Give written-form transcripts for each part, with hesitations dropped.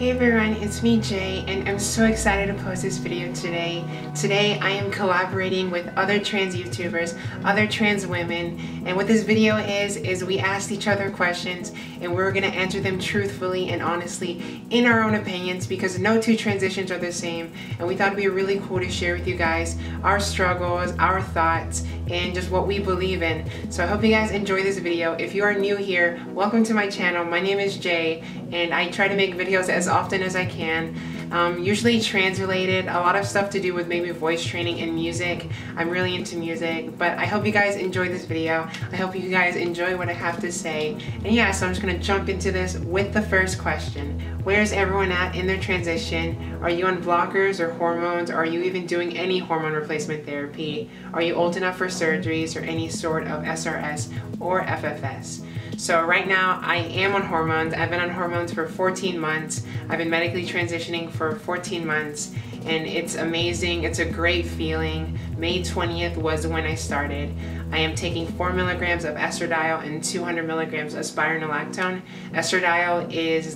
Hey everyone, it's me Jay, and I'm so excited to post this video today. Today I am collaborating with other trans YouTubers, other trans women, and what this video is we asked each other questions and we're gonna answer them truthfully and honestly in our own opinions, because no two transitions are the same, and we thought it'd be really cool to share with you guys our struggles, our thoughts, and just what we believe in. So I hope you guys enjoy this video. If you are new here, welcome to my channel. My name is Jay, and I try to make videos as often as I can. Usually trans related, a lot of stuff to do with maybe voice training and music. I'm really into music, but I hope you guys enjoy this video. I hope you guys enjoy what I have to say. And yeah, so I'm just gonna jump into this with the first question. Where's everyone at in their transition? Are you on blockers or hormones? Are you even doing any hormone replacement therapy? Are you old enough for surgeries or any sort of SRS or FFS? So right now I am on hormones. I've been on hormones for 14 months. I've been medically transitioning for 14 months, and it's amazing. It's a great feeling. May 20th was when I started. I am taking 4 milligrams of estradiol and 200 milligrams of spironolactone. Estradiol is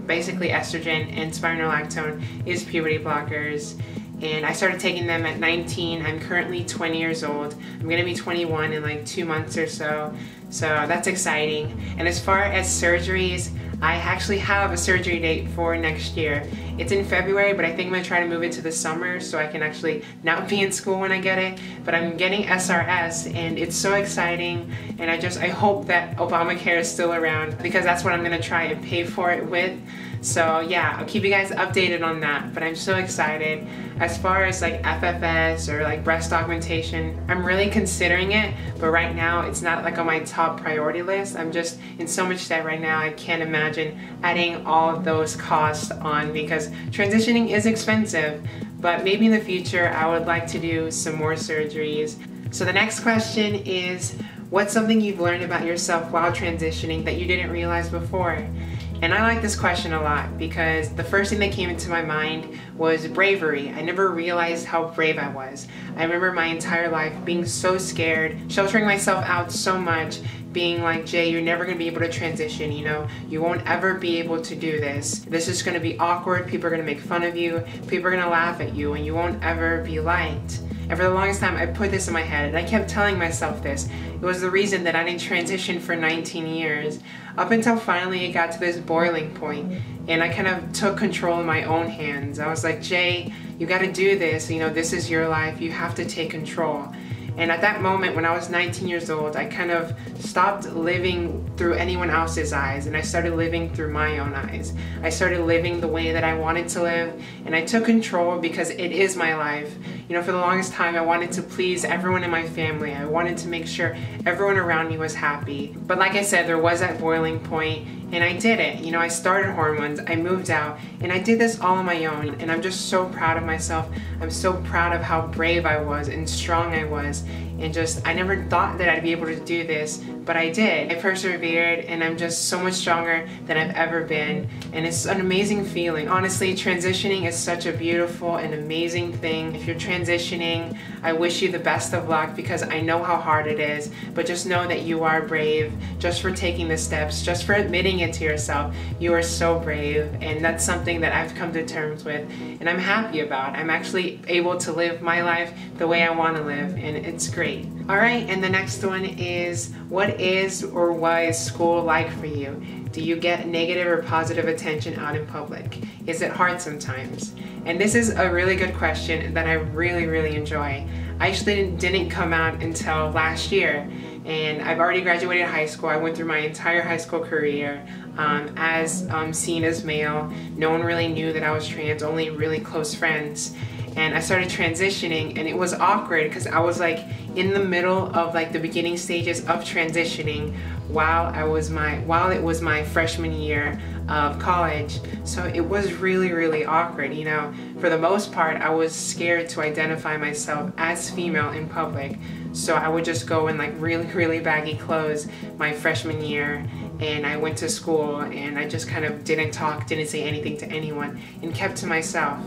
basically estrogen, and spironolactone is puberty blockers. And I started taking them at 19. I'm currently 20 years old. I'm gonna be 21 in like 2 months or so. So that's exciting. And as far as surgeries, I actually have a surgery date for next year. It's in February, but I think I'm gonna try to move it to the summer so I can actually not be in school when I get it. But I'm getting SRS, and it's so exciting. And I hope that Obamacare is still around, because that's what I'm gonna try and pay for it with. So yeah, I'll keep you guys updated on that, but I'm so excited. As far as like FFS or like breast augmentation, I'm really considering it, but right now it's not like on my top priority list. I'm just in so much debt right now, I can't imagine adding all of those costs on, because transitioning is expensive. But maybe in the future I would like to do some more surgeries. So the next question is, what's something you've learned about yourself while transitioning that you didn't realize before? And I like this question a lot, because the first thing that came into my mind was bravery. I never realized how brave I was. I remember my entire life being so scared, sheltering myself out so much, being like, Jay, you're never gonna be able to transition, you know? You won't ever be able to do this. This is gonna be awkward, people are gonna make fun of you, people are gonna laugh at you, and you won't ever be liked. And for the longest time, I put this in my head, and I kept telling myself this. It was the reason that I didn't transition for 19 years, up until finally it got to this boiling point, and I kind of took control in my own hands. I was like, Jay, you gotta do this, you know, this is your life, you have to take control. And at that moment, when I was 19 years old, I kind of stopped living through anyone else's eyes, and I started living through my own eyes. I started living the way that I wanted to live, and I took control because it is my life. You know, for the longest time, I wanted to please everyone in my family. I wanted to make sure everyone around me was happy. But like I said, there was that boiling point, and I did it. You know, I started hormones, I moved out, and I did this all on my own, and I'm just so proud of myself. I'm so proud of how brave I was and strong I was, and just, I never thought that I'd be able to do this, but I did. I persevered, and I'm just so much stronger than I've ever been, and it's an amazing feeling. Honestly, transitioning is such a beautiful and amazing thing. If you're transitioning, I wish you the best of luck, because I know how hard it is, but just know that you are brave just for taking the steps, just for admitting it to yourself. You are so brave, and that's something that I've come to terms with, and I'm happy about. I'm actually able to live my life the way I want to live, and it's great. Alright, and the next one is, what is or was school like for you? Do you get negative or positive attention out in public? Is it hard sometimes? And this is a really good question that I really enjoy. I actually didn't come out until last year, and I've already graduated high school. I went through my entire high school career as seen as male. No one really knew that I was trans, only really close friends. And I started transitioning, and it was awkward because I was like in the middle of like the beginning stages of transitioning while it was my freshman year of college. So it was really awkward, you know. For the most part, I was scared to identify myself as female in public. So I would just go in like really baggy clothes my freshman year, and I went to school, and I just kind of didn't talk, didn't say anything to anyone, and kept to myself.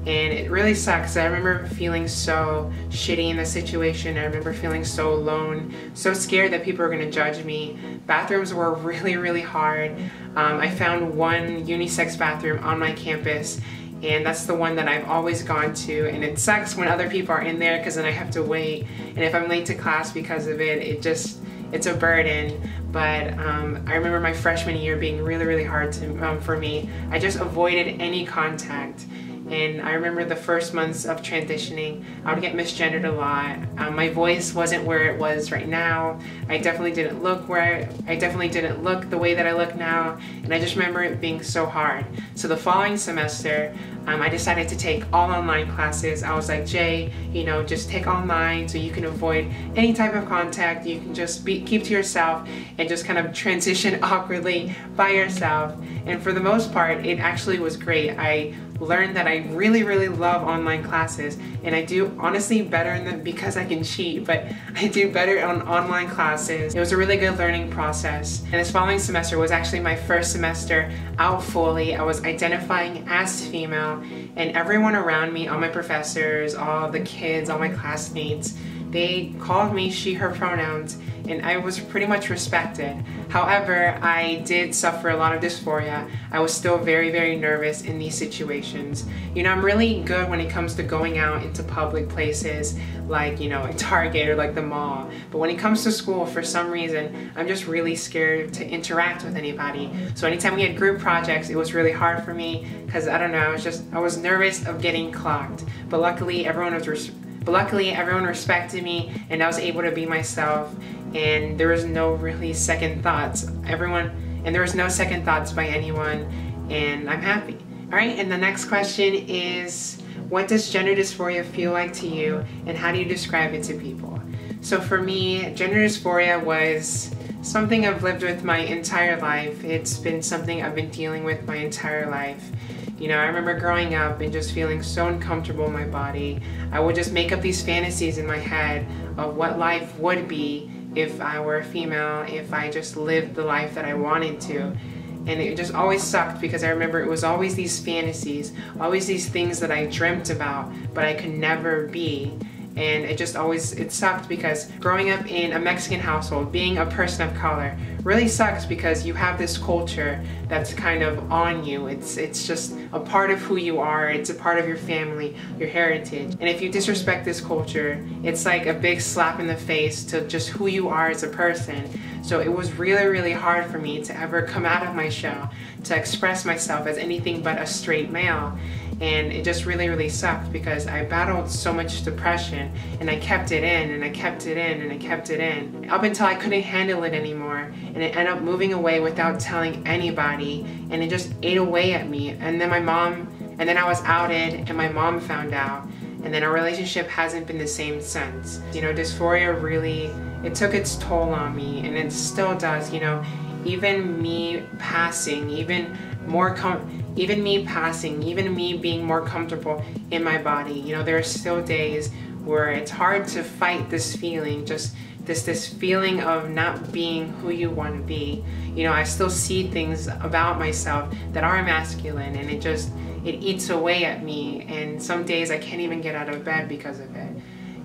And it really sucks. I remember feeling so shitty in the situation. I remember feeling so alone, so scared that people were gonna judge me. Bathrooms were really, really hard. I found one unisex bathroom on my campus, and that's the one that I've always gone to. And it sucks when other people are in there because then I have to wait. And if I'm late to class because of it, it's a burden. But I remember my freshman year being really, really hard for me. I just avoided any contact. And I remember the first months of transitioning, I would get misgendered a lot. My voice wasn't where it was right now. I definitely didn't look the way that I look now. And I just remember it being so hard. So the following semester, I decided to take all online classes. I was like, Jay, you know, just take online so you can avoid any type of contact. You can just keep to yourself and just kind of transition awkwardly by yourself. And for the most part, it actually was great. I learned that I really, really love online classes, and I do honestly better in them because I can cheat, but I do better on online classes. It was a really good learning process. And this following semester was actually my first semester out fully. I was identifying as female, and everyone around me, all my professors, all the kids, all my classmates, they called me she, her pronouns, and I was pretty much respected. However, I did suffer a lot of dysphoria. I was still very, very nervous in these situations. You know, I'm really good when it comes to going out into public places like, you know, like Target or like the mall. But when it comes to school, for some reason, I'm just really scared to interact with anybody. So anytime we had group projects, it was really hard for me because, I don't know, I was nervous of getting clocked. But luckily, everyone respected me, and I was able to be myself, and there was no really second thoughts. There was no second thoughts by anyone, and I'm happy. All right, and the next question is, what does gender dysphoria feel like to you, and how do you describe it to people? So for me, gender dysphoria was something I've lived with my entire life. It's been something I've been dealing with my entire life. You know, I remember growing up and just feeling so uncomfortable in my body. I would just make up these fantasies in my head of what life would be if I were a female, if I just lived the life that I wanted to. And it just always sucked because I remember it was always these fantasies, always these things that I dreamt about, but I could never be. And it sucked because growing up in a Mexican household, being a person of color, really sucks because you have this culture that's kind of on you. It's just a part of who you are. It's a part of your family, your heritage. And if you disrespect this culture, it's like a big slap in the face to just who you are as a person. So it was really, really hard for me to ever come out of my shell, to express myself as anything but a straight male. And it just really, really sucked because I battled so much depression, and I kept it in, and I kept it in, and I kept it in, up until I couldn't handle it anymore. And it ended up moving away without telling anybody, and it just ate away at me. And then I was outed, and my mom found out, and then our relationship hasn't been the same since. You know, dysphoria really, it took its toll on me, and it still does. You know, even me passing, even me being more comfortable in my body. You know, there are still days where it's hard to fight this feeling, just this feeling of not being who you want to be. You know, I still see things about myself that are masculine, and it eats away at me, and some days I can't even get out of bed because of it.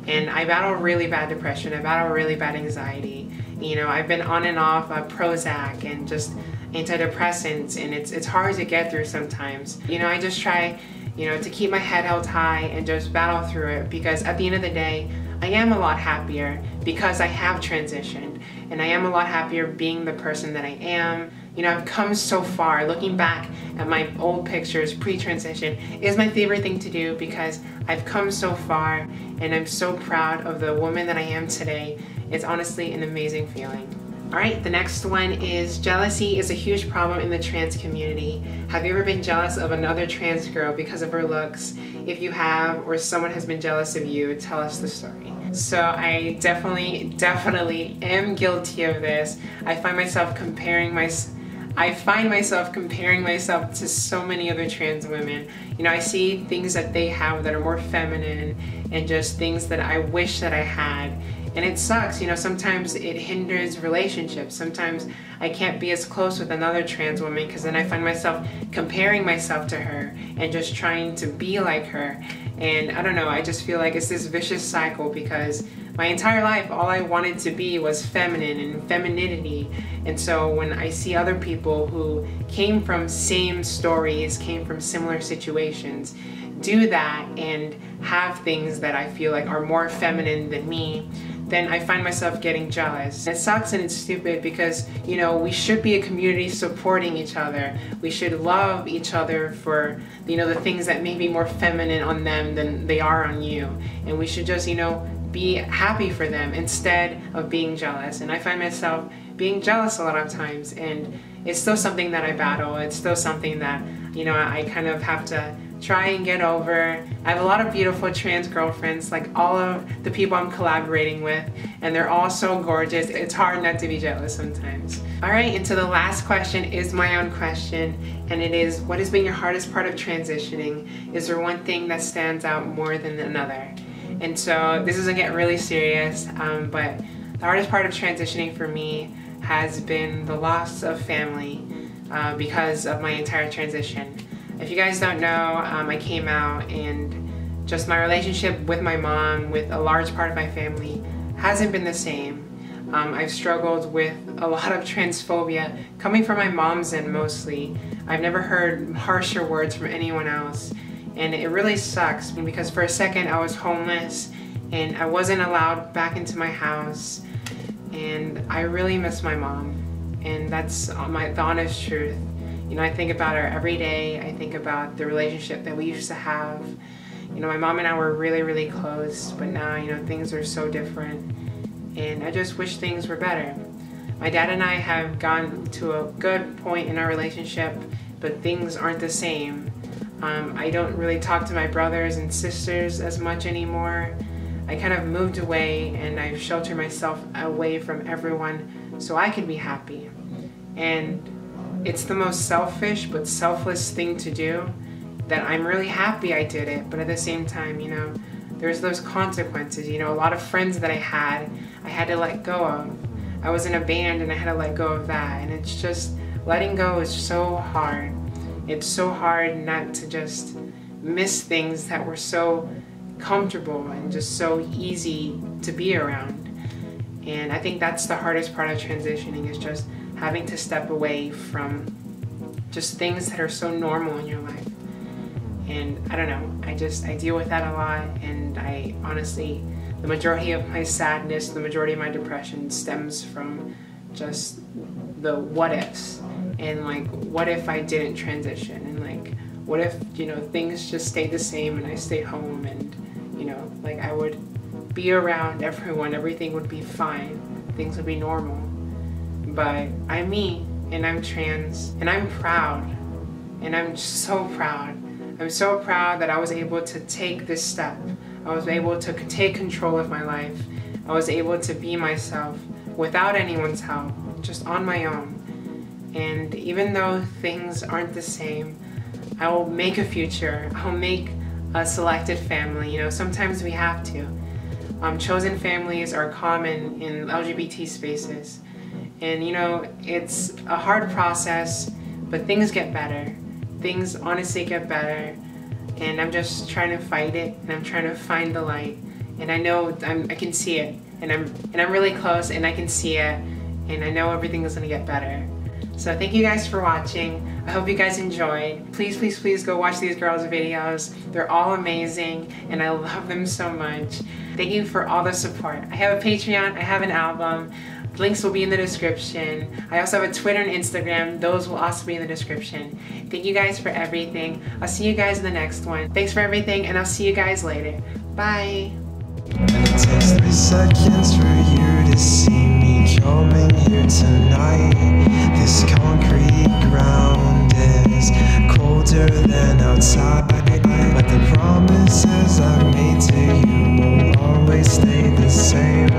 And I battle really bad depression, I battle really bad anxiety. You know, I've been on and off Prozac and just antidepressants, and it's hard to get through sometimes. You know, I just try, you know, to keep my head held high and just battle through it, because at the end of the day, I am a lot happier because I have transitioned, and I am a lot happier being the person that I am. You know, I've come so far. Looking back at my old pictures pre-transition is my favorite thing to do because I've come so far, and I'm so proud of the woman that I am today. It's honestly an amazing feeling. All right, the next one is jealousy is a huge problem in the trans community. Have you ever been jealous of another trans girl because of her looks? If you have, or someone has been jealous of you, tell us the story. So I definitely am guilty of this. I find myself comparing myself to so many other trans women. You know, I see things that they have that are more feminine, and just things that I wish that I had. And it sucks, you know, sometimes it hinders relationships. Sometimes I can't be as close with another trans woman because then I find myself comparing myself to her and just trying to be like her. And I don't know, I just feel like it's this vicious cycle because my entire life all I wanted to be was feminine and femininity. And so when I see other people who came from same stories, came from similar situations, do that and have things that I feel like are more feminine than me, then I find myself getting jealous. It sucks and it's stupid because, you know, we should be a community supporting each other. We should love each other for, you know, the things that may be more feminine on them than they are on you. And we should just, you know, be happy for them instead of being jealous. And I find myself being jealous a lot of times, and it's still something that I battle. It's still something that, you know, I kind of have to try and get over. I have a lot of beautiful trans girlfriends, like all of the people I'm collaborating with, and they're all so gorgeous. It's hard not to be jealous sometimes. All right, and so the last question is my own question, and it is, what has been your hardest part of transitioning? Is there one thing that stands out more than another? And so this is gonna get really serious, but the hardest part of transitioning for me has been the loss of family because of my entire transition. If you guys don't know, I came out, and just my relationship with my mom, with a large part of my family, hasn't been the same. I've struggled with a lot of transphobia coming from my mom's end mostly. I've never heard harsher words from anyone else, and it really sucks because for a second I was homeless and I wasn't allowed back into my house, and I really miss my mom, and that's the honest truth. You know, I think about her every day. I think about the relationship that we used to have. You know, my mom and I were really, really close, but now, you know, things are so different, and I just wish things were better. My dad and I have gotten to a good point in our relationship, but things aren't the same. I don't really talk to my brothers and sisters as much anymore. I kind of moved away, and I've sheltered myself away from everyone so I can be happy. And it's the most selfish but selfless thing to do, that I'm really happy I did it, but at the same time, you know, there's those consequences. You know, a lot of friends that I had to let go of. I was in a band and I had to let go of that, and it's just, letting go is so hard. It's so hard not to just miss things that were so comfortable and just so easy to be around. And I think that's the hardest part of transitioning, is just having to step away from just things that are so normal in your life. And I don't know, I deal with that a lot, and I honestly, the majority of my sadness, the majority of my depression stems from just the what ifs, and like, what if I didn't transition, and like, what if, you know, things just stayed the same and I stayed home, and, you know, like, I would be around everyone, everything would be fine, things would be normal. But I'm me, and I'm trans, and I'm proud, and I'm so proud. I'm so proud that I was able to take this step. I was able to take control of my life. I was able to be myself without anyone's help, just on my own. And even though things aren't the same, I will make a future. I'll make a selected family. You know, sometimes we have to. Chosen families are common in LGBT spaces. And you know, it's a hard process, but things get better. Things honestly get better. And I'm just trying to fight it, and I'm trying to find the light. And I know I can see it, and I'm really close, and I can see it, and I know everything is gonna get better. So thank you guys for watching. I hope you guys enjoyed. Please, please, please go watch these girls' videos. They're all amazing, and I love them so much. Thank you for all the support. I have a Patreon, I have an album. Links will be in the description. I also have a Twitter and Instagram. Those will also be in the description. Thank you guys for everything. I'll see you guys in the next one. Thanks for everything, and I'll see you guys later. Bye. And it takes 3 seconds for you to see me coming here tonight. This concrete ground is colder than outside, but the promises I've made to you will always stay the same.